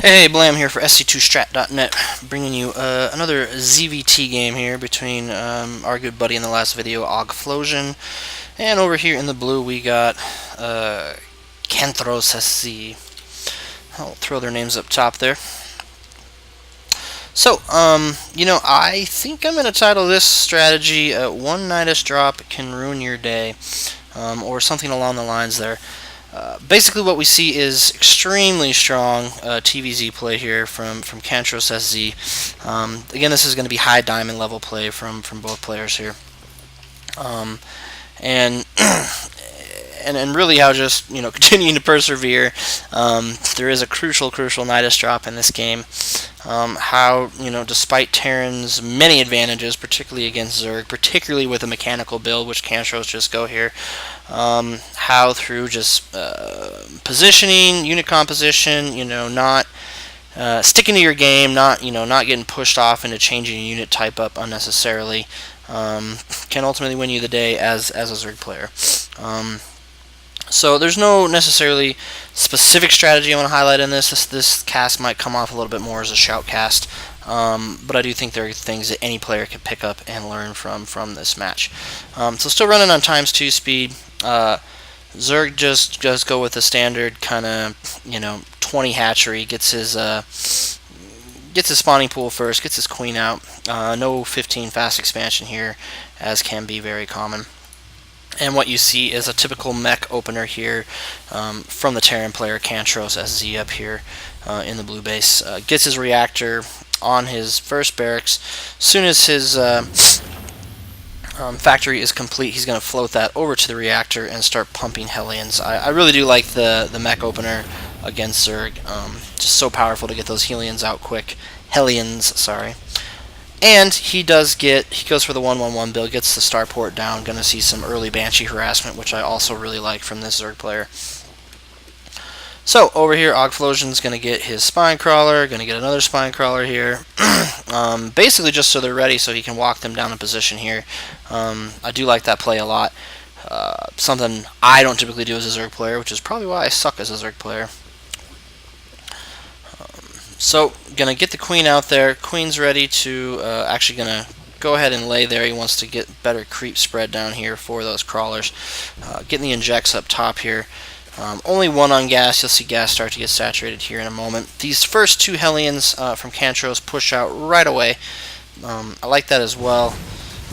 Hey, Blam here for SC2Strat.net, bringing you another ZvT game here between our good buddy in the last video, Augphlosion, and over here in the blue we got CantroSZ. I'll throw their names up top there. So, I think I'm going to title this strategy, One Nydus Drop Can Ruin Your Day, or something along the lines there. Basically what we see is extremely strong TVZ play here from CantroSZ. Again, this is going to be high diamond level play from both players here. And really how just, continuing to persevere. There is a crucial Nydus drop in this game. How, despite Terran's many advantages, particularly against Zerg, particularly with a mechanical build, which Cantros just go here, how through just positioning, unit composition, not sticking to your game, not getting pushed off into changing your unit type up unnecessarily, can ultimately win you the day as a Zerg player. So there's no necessarily specific strategy I want to highlight in this. This cast might come off a little bit more as a shout cast, but I do think there are things that any player can pick up and learn from this match. So still running on ×2 speed. Zerg just go with the standard kind of 20 hatchery. Gets his spawning pool first. Gets his queen out. No 15 fast expansion here, as can be very common. And what you see is a typical mech opener here from the Terran player CantroSZ up here in the blue base. Gets his reactor on his first barracks. As soon as his factory is complete, he's going to float that over to the reactor and start pumping Hellions. I really do like the mech opener against Zerg. Just so powerful to get those Hellions out quick. Sorry. And he goes for the 1-1-1 build, gets the starport down. Going to see some early Banshee harassment, which I also really like from this Zerg player. So over here, Augphlosion's going to get his spine crawler, going to get another spine crawler here. Basically just so they're ready, so he can walk them down in position here. I do like that play a lot. Something I don't typically do as a Zerg player, which is probably why I suck as a Zerg player. So, going to get the queen out there. Queen's ready to, actually going to go ahead and lay there. He wants to get better creep spread down here for those crawlers. Getting the injects up top here. Only one on gas. You'll see gas start to get saturated here in a moment. These first two Hellions from Cantros push out right away. I like that as well.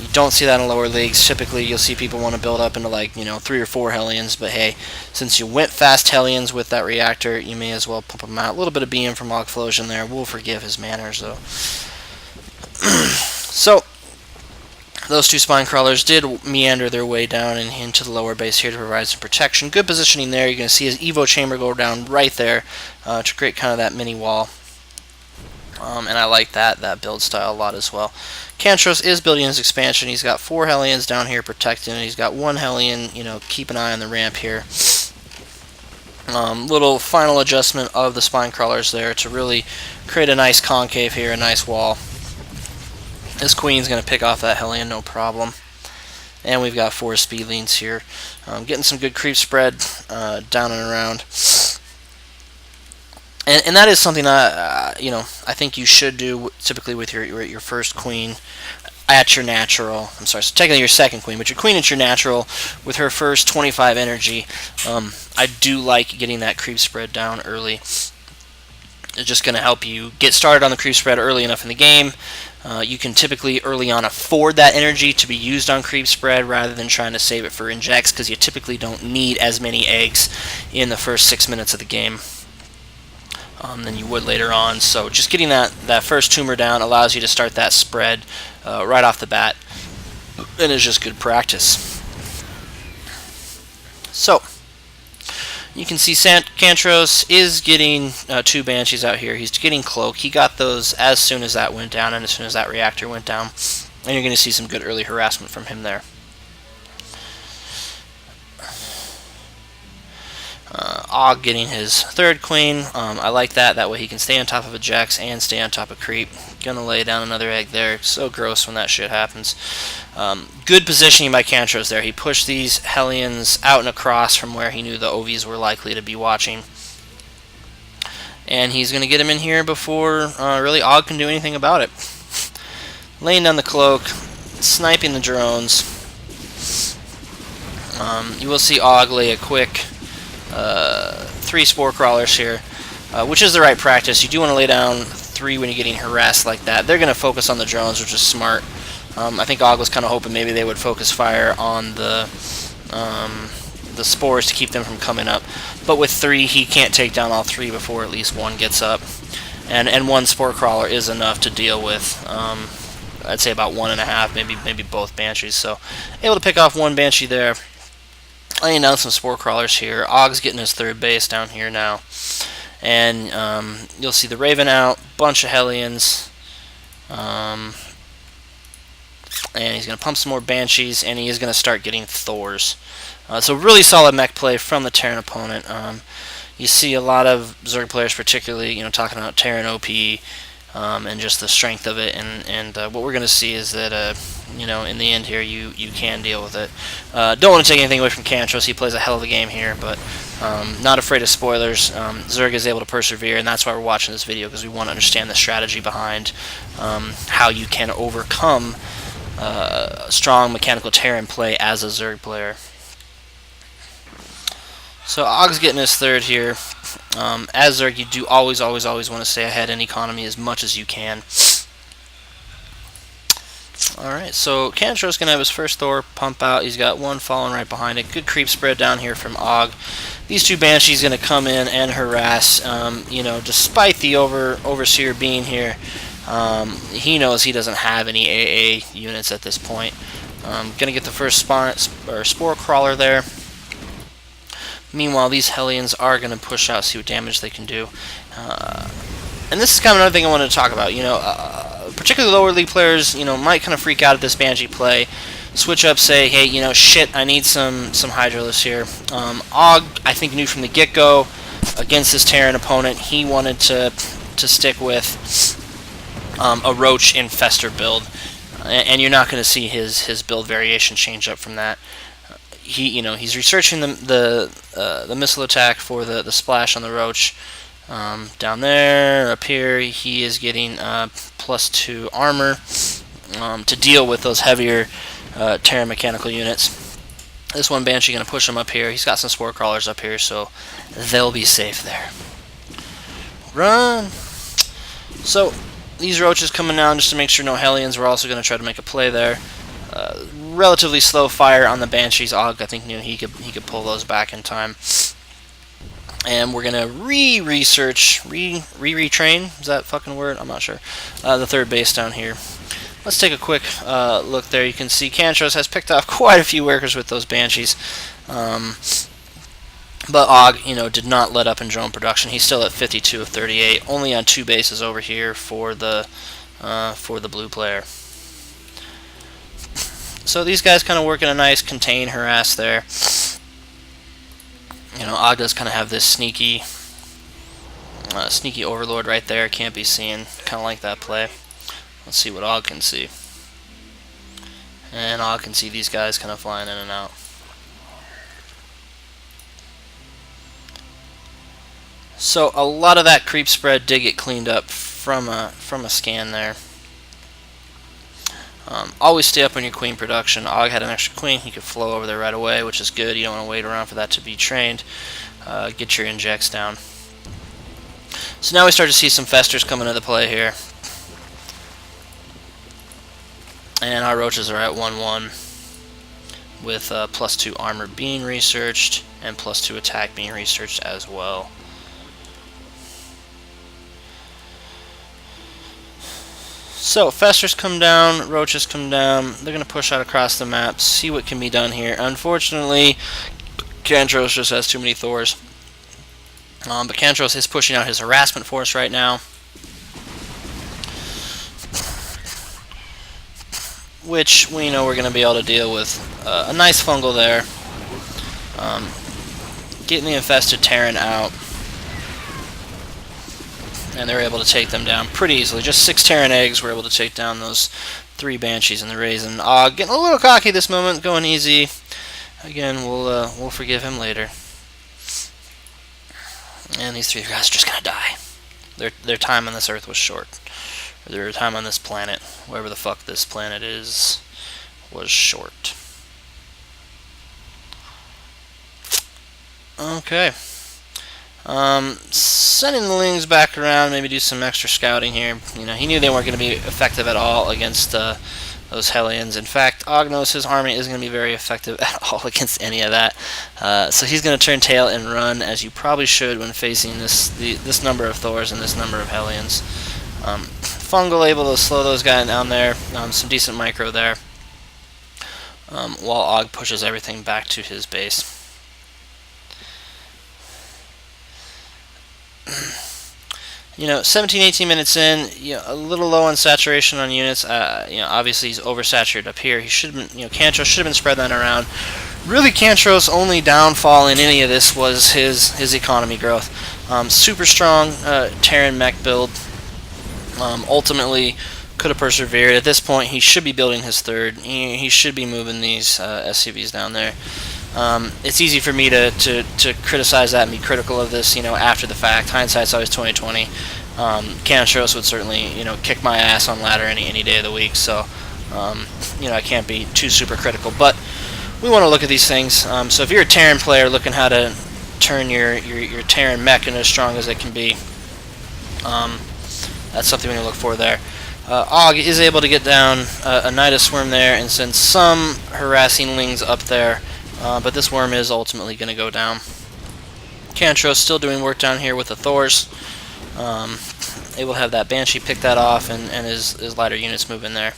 You don't see that in lower leagues. Typically, you'll see people want to build up into 3 or 4 Hellions, but hey, since you went fast Hellions with that reactor, you may as well pump them out. A little bit of BM from Augphlosion there. We'll forgive his manners, though. So, those two spine crawlers did meander their way down and into the lower base here to provide some protection. Good positioning there. You're going to see his Evo chamber go down right there to create kind of that mini wall. And I like that build style a lot as well. Cantros is building his expansion. He's got 4 Hellions down here protecting it. He's got 1 Hellion, keep an eye on the ramp here. Little final adjustment of the spine crawlers there to really create a nice concave here, a nice wall. This queen's going to pick off that Hellion, no problem. And we've got 4 speedlings here. Getting some good creep spread down and around. And that is something I think you should do typically with your first queen at your natural. I'm sorry, so technically your second queen, but your queen at your natural with her first 25 energy. I do like getting that creep spread down early. It's just going to help you get started on the creep spread early enough in the game. You can typically early on afford that energy to be used on creep spread rather than trying to save it for injects, because you typically don't need as many eggs in the first 6 minutes of the game than you would later on. So just getting that first tumor down allows you to start that spread right off the bat, and it's just good practice. So you can see Cantros is getting 2 Banshees out here. He's getting Cloak. He got those as soon as that went down and as soon as that reactor went down, and you're going to see some good early harassment from him there. Og getting his 3rd queen. I like that. That way he can stay on top of a Jax and stay on top of creep. Gonna lay down another egg there. So gross when that shit happens. Good positioning by Cantros there. He pushed these Hellions out and across from where he knew the OVs were likely to be watching. and he's going to get him in here before really Aug can do anything about it. Laying down the cloak, sniping the drones. You will see Aug lay a quick 3 spore crawlers here, which is the right practice. You do want to lay down 3 when you're getting harassed like that. They're going to focus on the drones, which is smart. I think Aug was kind of hoping maybe they would focus fire on the spores to keep them from coming up. But with 3, he can't take down all 3 before at least 1 gets up. And 1 spore crawler is enough to deal with. I'd say about 1.5, maybe both Banshees. So able to pick off 1 Banshee there. Laying down some spore crawlers here. Aug's getting his 3rd base down here now. And you'll see the Raven out, bunch of Hellions. And he's going to pump some more Banshees, and he is going to start getting Thors. So really solid mech play from the Terran opponent. You see a lot of Zerg players particularly, talking about Terran OP and just the strength of it. And what we're going to see is that, in the end here, you can deal with it. Don't want to take anything away from CantroSZ. He plays a hell of a game here, but not afraid of spoilers. Zerg is able to persevere, and that's why we're watching this video, because we want to understand the strategy behind how you can overcome strong mechanical Terran play as a Zerg player. So Aug's getting his 3rd here. As Zerg, you do always want to stay ahead in economy as much as you can. Alright, so CantroSZ's going to have his first Thor pump out. He's got 1 falling right behind it. Good creep spread down here from Aug. These 2 Banshees going to come in and harass. Despite the Overseer being here, he knows he doesn't have any AA units at this point. Going to get the first spore crawler there. Meanwhile, these Hellions are going to push out, see what damage they can do. And this is kind of another thing I wanted to talk about. Particularly lower league players, might kind of freak out at this Banshee play. Switch up, say, hey, shit, I need some Hydralisks here. Aug, I think, knew from the get-go against this Terran opponent, he wanted to stick with a Roach Infestor build. And you're not going to see his build variation change up from that. He's researching the missile attack for the splash on the Roach. Down there, up here, he is getting +2 armor to deal with those heavier Terran mechanical units. This 1 Banshee going to push him up here. He's got some spore crawlers up here, so they'll be safe there. Run! So these Roaches coming down just to make sure no Hellions. We're also going to try to make a play there. Relatively slow fire on the Banshees. Aug, I think, knew he could pull those back in time. And we're gonna retrain. Is that fucking word? I'm not sure. The 3rd base down here. Let's take a quick look there. You can see CantroSZ has picked off quite a few workers with those Banshees. But Aug, did not let up in drone production. He's still at 52 of 38, only on 2 bases over here for the blue player. So these guys kind of working a nice contain harass there. Aug does kind of have this sneaky overlord right there. Can't be seen. Kind of like that play. Let's see what Aug can see. And Aug can see these guys kind of flying in and out. So a lot of that creep spread did get cleaned up from a scan there. Always stay up on your queen production. Aug had an extra queen. He could flow over there right away, which is good. You don't want to wait around for that to be trained. Get your injects down. So now we start to see some Festers coming into play here. And our Roaches are at 1-1 with +2 armor being researched and +2 attack being researched as well. So, Festers come down, Roaches come down, they're going to push out across the map, see what can be done here. Unfortunately, CantroSZ just has too many Thors. But CantroSZ is pushing out his harassment force right now. Which we know we're going to be able to deal with. A nice fungal there. Getting the infested Terran out. And they're able to take them down pretty easily. Just 6 Terran eggs were able to take down those 3 Banshees in the Raisin. Getting a little cocky this moment, going easy. Again, we'll forgive him later. And these 3 guys are just gonna die. their time on this Earth was short. Or their time on this planet, wherever the fuck this planet is, was short. Okay. Sending the Lings back around, maybe do some extra scouting here. You know, he knew they weren't going to be effective at all against those Hellions. In fact, Og knows his army isn't going to be very effective at all against any of that. So he's going to turn tail and run, as you probably should when facing this number of Thors and this number of Hellions. Fungal able to slow those guys down there. Some decent micro there. While Og pushes everything back to his base. You know, 17-18 minutes in, you know, a little low on saturation on units. You know, obviously he's oversaturated up here. He should have been, you know, CantroSZ should have been spread that around. Really, CantroSZ's only downfall in any of this was his economy growth. Super strong Terran Mech build. Ultimately, could have persevered. At this point, he should be building his third. He should be moving these SCVs down there. It's easy for me to criticize that and be critical of this, you know, after the fact. Hindsight's always 20/20. CantroSZ would certainly, you know, kick my ass on ladder any day of the week. So, you know, I can't be too super critical. But we want to look at these things. So if you're a Terran player looking how to turn your Terran Mech into as strong as it can be, that's something we need to look for there. Og is able to get down a Nydus swarm there and send some harassing Lings up there. But this worm is ultimately going to go down. CantroSZ still doing work down here with the Thors. Able to have that Banshee pick that off and his lighter units move in there.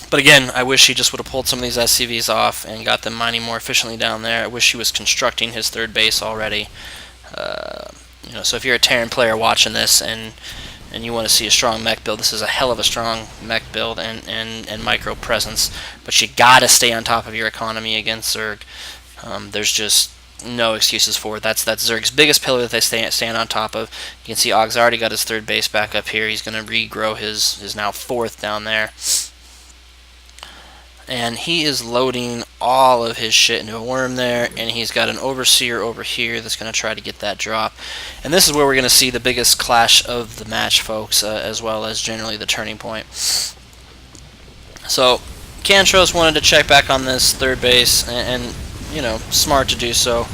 But again, I wish he just would have pulled some of these SCVs off and got them mining more efficiently down there. I wish he was constructing his third base already. You know, so if you're a Terran player watching this and you want to see a strong mech build, this is a hell of a strong mech build and micro presence. But you gotta stay on top of your economy against Zerg. There's just no excuses for it. That's Zerg's biggest pillar that they stand on top of. You can see Og's already got his third base back up here. He's gonna regrow his now fourth down there. And he is loading all of his shit into a worm there, and he's got an Overseer over here that's going to try to get that drop. And this is where we're going to see the biggest clash of the match, folks, as well as generally the turning point. So, CantroSZ wanted to check back on this third base, and you know, smart to do so.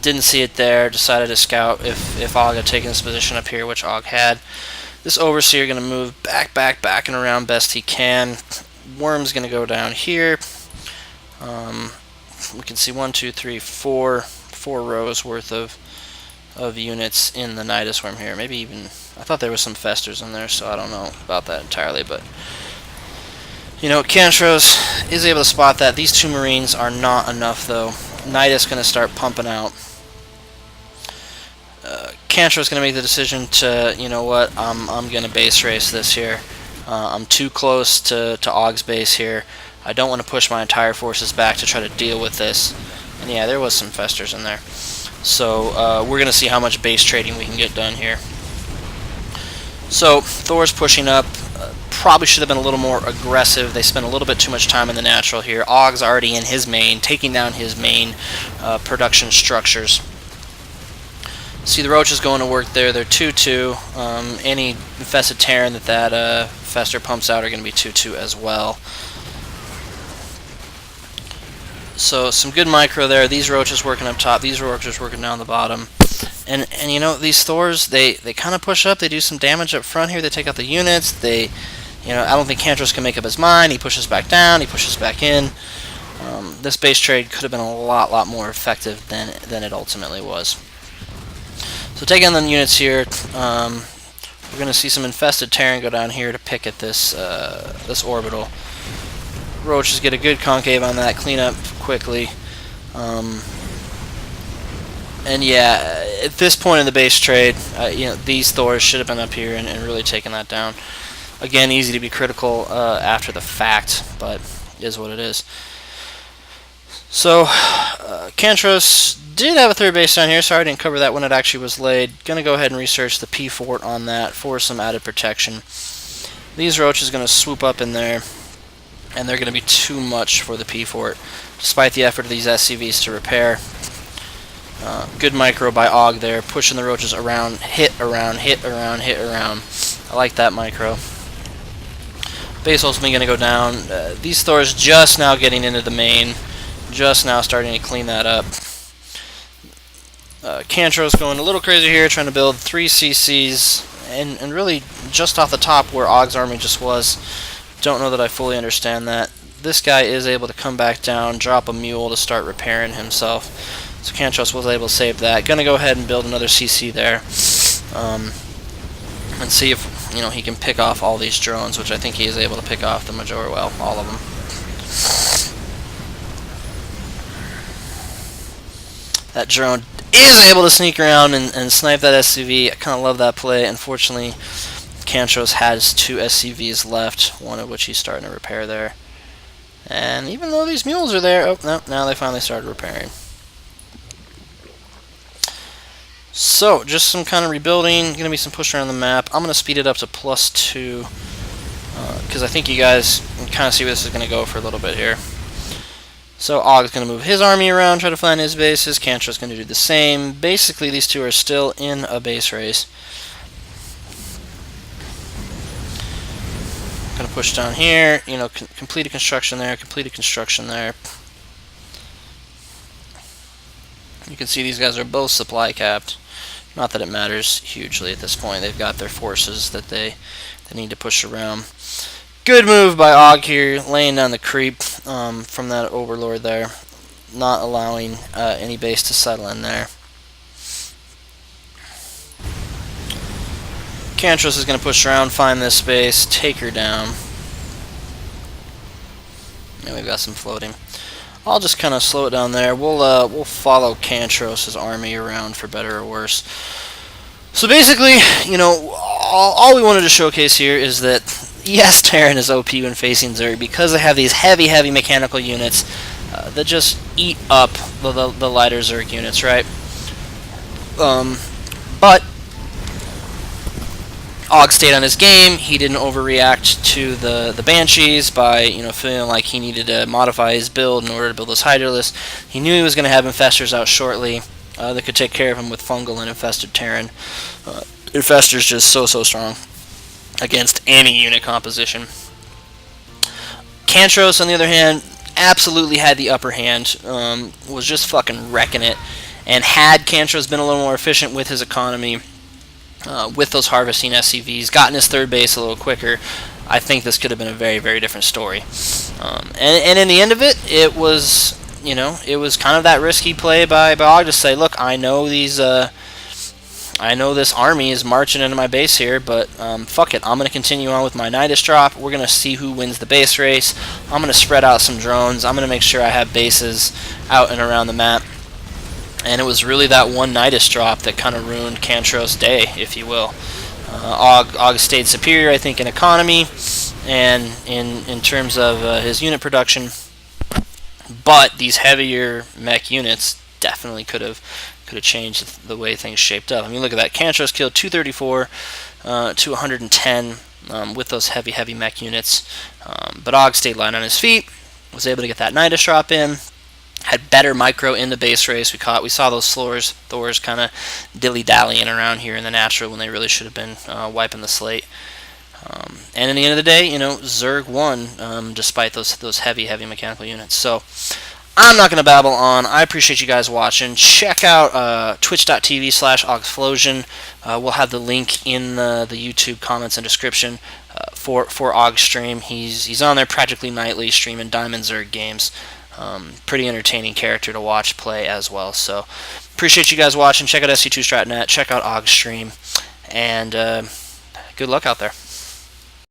Didn't see it there, decided to scout if Og had taken this position up here, which Og had. This Overseer going to move back and around best he can. Worm's going to go down here. We can see 1, 2, 3, 4 rows worth of units in the Nydus worm here. Maybe even, I thought there was some Festers in there, so I don't know about that entirely. But you know, CantroSZ is able to spot that. These two Marines are not enough though. Nydus going to start pumping out. CantroSZ is going to make the decision to, you know what, I'm going to base race this here. I'm too close to Og's base here. I don't want to push my entire forces back to try to deal with this. And yeah, there was some Festers in there. So we're going to see how much base trading we can get done here. So Thor's pushing up. Probably should have been a little more aggressive. They spent a little bit too much time in the natural here. Og's already in his main, taking down his main production structures. See the Roaches going to work there. They're 2-2. Any infested Terran that Fester pumps out are going to be 2-2 as well. So some good micro there. These Roaches working up top. These Roaches working down the bottom. And you know, these Thors, they kind of push up. They do some damage up front here. They take out the units. They, you know, I don't think CantroSZ can make up his mind. He pushes back down. He pushes back in. This base trade could have been a lot more effective than it ultimately was. So taking the units here, we're going to see some infested Terran go down here to pick at this this orbital. Roaches get a good concave on that, clean up quickly. And yeah, at this point in the base trade, you know, these Thors should have been up here and really taken that down. Again, easy to be critical after the fact, but it is what it is. So, CantroSZ did have a third base down here. Sorry I didn't cover that when it actually was laid. Gonna go ahead and research the P fort on that for some added protection. These Roaches gonna swoop up in there, and they're gonna be too much for the P fort, despite the effort of these SCVs to repair. Good micro by Aug there, pushing the roaches around, hit around, hit around, hit around. I like that micro. Base ultimately going to go down. These Thors just now getting into the main, just now starting to clean that up. CantroSZ going a little crazy here, trying to build 3 CCs, and really just off the top where Aug's army just was. Don't know that I fully understand that. This guy is able to come back down, drop a mule to start repairing himself. So CantroSZ was able to save that. Gonna go ahead and build another CC there, and see if he can pick off all these drones, which I think he is able to pick off the majority, well, all of them. That drone is able to sneak around and snipe that SCV. I kind of love that play. Unfortunately, CantroSZ has 2 SCVs left, one of which he's starting to repair there. And even though these mules are there, oh no, now they finally started repairing. So, just some kind of rebuilding, going to be some push around the map. I'm going to speed it up to +2, because I think you guys can kind of see where this is going to go for a little bit here. So, Aug's going to move his army around, try to find his bases. CantroSZ's going to do the same. Basically, these two are still in a base race. Going to push down here, complete a construction there, complete a construction there. You can see these guys are both supply capped. Not that it matters hugely at this point. They've got their forces that they need to push around. Good move by Aug here, laying down the creep from that overlord there, not allowing any base to settle in there. CantroSZ is going to push around, find this space, take her down. And we've got some floating. I'll just kind of slow it down there. We'll follow CantroSZ's army around for better or worse. So basically, all we wanted to showcase here is that yes, Terran is OP when facing Zerg because they have these heavy mechanical units that just eat up the lighter Zerg units, right? But Aug stayed on his game. He didn't overreact to the Banshees by feeling like he needed to modify his build in order to build this Hydralisk. He knew he was going to have Infestors out shortly that could take care of him with fungal and infested Terran. Infestors just so strong against any unit composition. CantroSZ, on the other hand, absolutely had the upper hand. Was just fucking wrecking it. And had CantroSZ been a little more efficient with his economy, with those harvesting SCVs, gotten his third base a little quicker, I think this could have been a very different story. And in the end of it, it was kind of that risky play by Aug to say, look, I know these, I know this army is marching into my base here, but fuck it, I'm going to continue on with my Nydus drop. We're going to see who wins the base race. I'm going to spread out some drones. I'm going to make sure I have bases out and around the map. And it was really that one Nydus drop that kind of ruined CantroSZ's day, if you will. Aug stayed superior, I think, in economy and in terms of his unit production. But these heavier mech units definitely could have changed the way things shaped up. I mean, look at that. CantroSZ killed 234 to 110 with those heavy mech units. But Aug stayed light on his feet, was able to get that Nydus drop in. Had better micro in the base race. We saw those Thors kind of dilly-dallying around here in the natural when they really should have been wiping the slate. And in the end of the day, Zerg won despite those heavy mechanical units. So I'm not going to babble on. I appreciate you guys watching. Check out twitch.tv/Augphlosion. We'll have the link in the YouTube comments and description for Aug's stream. He's on there practically nightly streaming Diamond Zerg games. Pretty entertaining character to watch play as well. So appreciate you guys watching. Check out SC2Strat.net. Check out Aug's stream. And good luck out there.